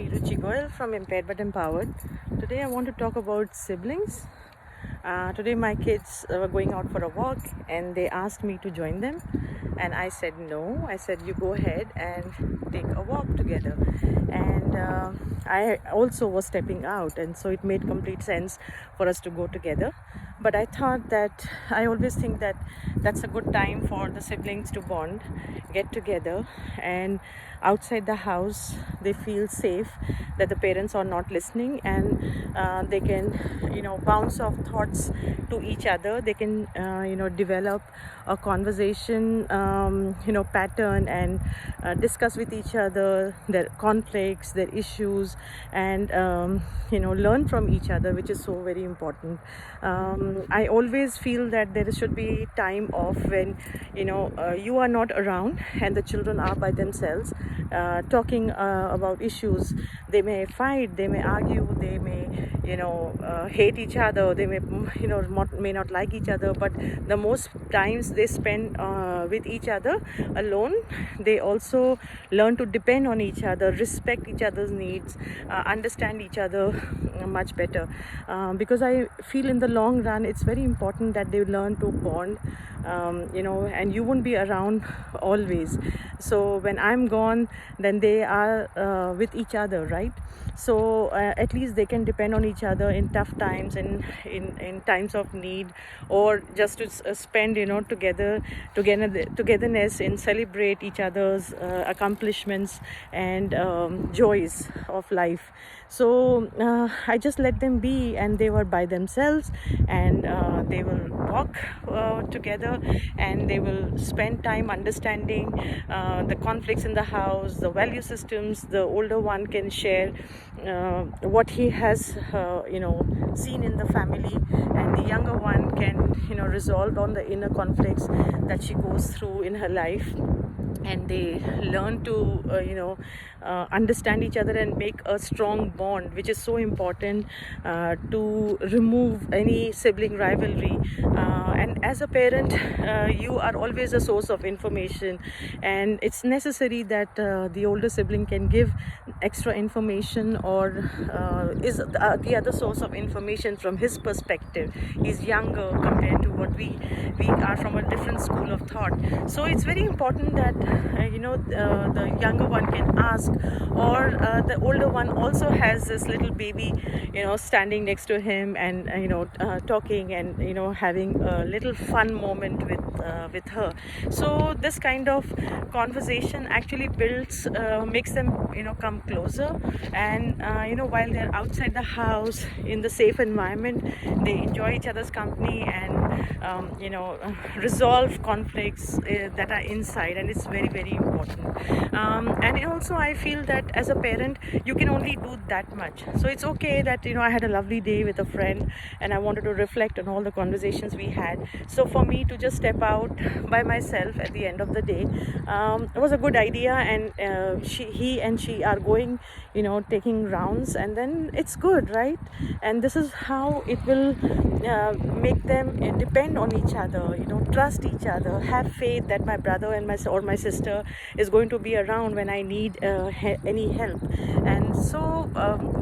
me Ruchi Goyal from Impaired But Empowered. Today I want to talk about siblings. Today my kids were going out for a walk and they asked me to join them, and I said no. I said you go ahead and take a walk together. And I also was stepping out, and so it made complete sense for us to go together. But I thought that I always think that that's a good time for the siblings to bond, get together, and outside the house they feel safe that the parents are not listening, and they can bounce off thoughts to each other. They can develop a conversation pattern, and discuss with each other their conflicts, their issues, and learn from each other, which is so very important. I always feel that there should be time off when you are not around and the children are by themselves, talking about issues. They may fight, they may argue, they may hate each other, they may not like each other, but the most times they spend with each other alone. They also learn to depend on each other, respect each other's needs, understand each other much better, because I feel in the long run it's very important that they learn to bond, and you won't be around always. So when I'm gone, then they are with each other, right? So at least they can depend on each other in tough times and in times of need, or just to spend togetherness and celebrate each other's accomplishments and joys of life. So I just let them be, and they were by themselves, and they will walk together, and they will spend time understanding the conflicts in the house, the value systems. The older one can share what he has seen in the family, and the younger one can resolve on the inner conflicts that she goes through in her life. And they learn to understand each other and make a strong bond, which is so important to remove any sibling rivalry. And as a parent, you are always a source of information, and it's necessary that the older sibling can give extra information, or is the other source of information from his perspective. He's younger compared to what we are, from a different school of thought. So it's very important that the younger one can ask, or the older one also has this little baby standing next to him, and talking, and having a little fun moment with her. So this kind of conversation actually makes them come closer, and while they're outside the house in the safe environment, they enjoy each other's company, and resolve conflicts that are inside, and it's very, very important. And also I feel that as a parent you can only do that much. So it's okay that I had a lovely day with a friend, and I wanted to reflect on all the conversations we had. So for me to just step out by myself at the end of the day, it was a good idea, and he and she are going taking rounds, and then it's good, right? And this is how it will make them depend on each other, trust each other, have faith that my brother and my sister is going to be around when I need any help. And so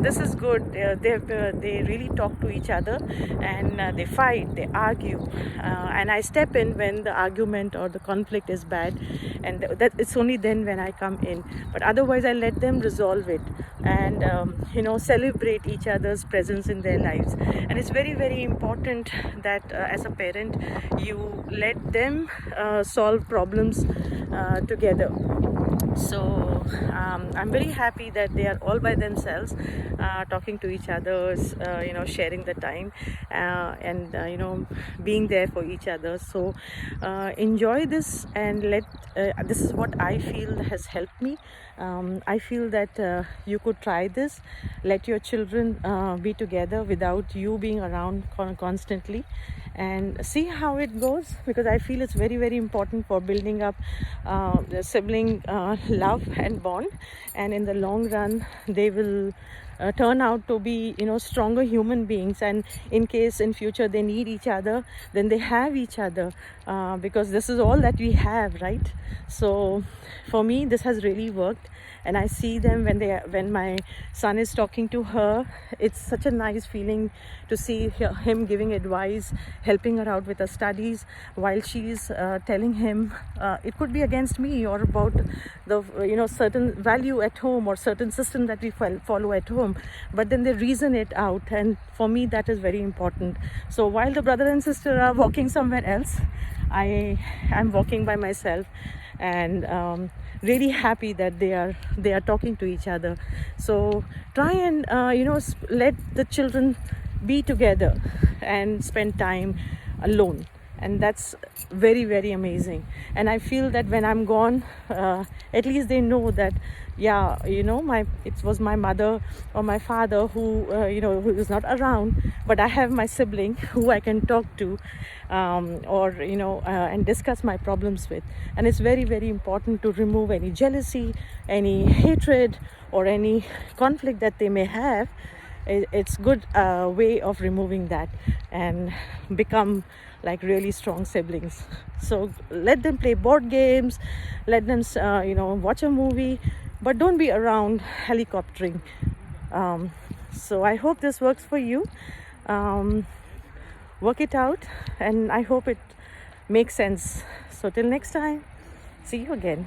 this is good. They really talk to each other, and they fight, they argue, and I step in when the argument or the conflict is bad, and that it's only then when I come in. But otherwise I let them resolve it, and celebrate each other's presence in their lives. And it's very, very important that as a parent you let them solve problems together. So I'm very happy that they are all by themselves, talking to each other, sharing the time, and being there for each other. So enjoy this, and this is what I feel has helped me. I feel that you could try this. Let your children be together without you being around constantly, and see how it goes, because I feel it's very, very important for building up the sibling love and bond. And in the long run they will turn out to be, stronger human beings, and in case in future they need each other, then they have each other, because this is all that we have, right? So for me, this has really worked, and I see them when my son is talking to her. It's such a nice feeling to see him giving advice, helping her out with her studies, while she's telling him it could be against me, or about the certain value at home, or certain system that we follow at home, but then they reason it out, and for me that is very important. So while the brother and sister are walking somewhere else, I am walking by myself, and really happy that they are talking to each other. So try and let the children be together and spend time alone, and that's very, very amazing. And I feel that when I'm gone, at least they know that, yeah, it was my mother or my father who who is not around, but I have my sibling who I can talk to, or and discuss my problems with. And it's very, very important to remove any jealousy, any hatred, or any conflict that they may have. It's good way of removing that and become like really strong siblings. So let them play board games, let them watch a movie, but don't be around helicoptering. So I hope this works for you. Work it out, and I hope it makes sense. So till next time, see you again.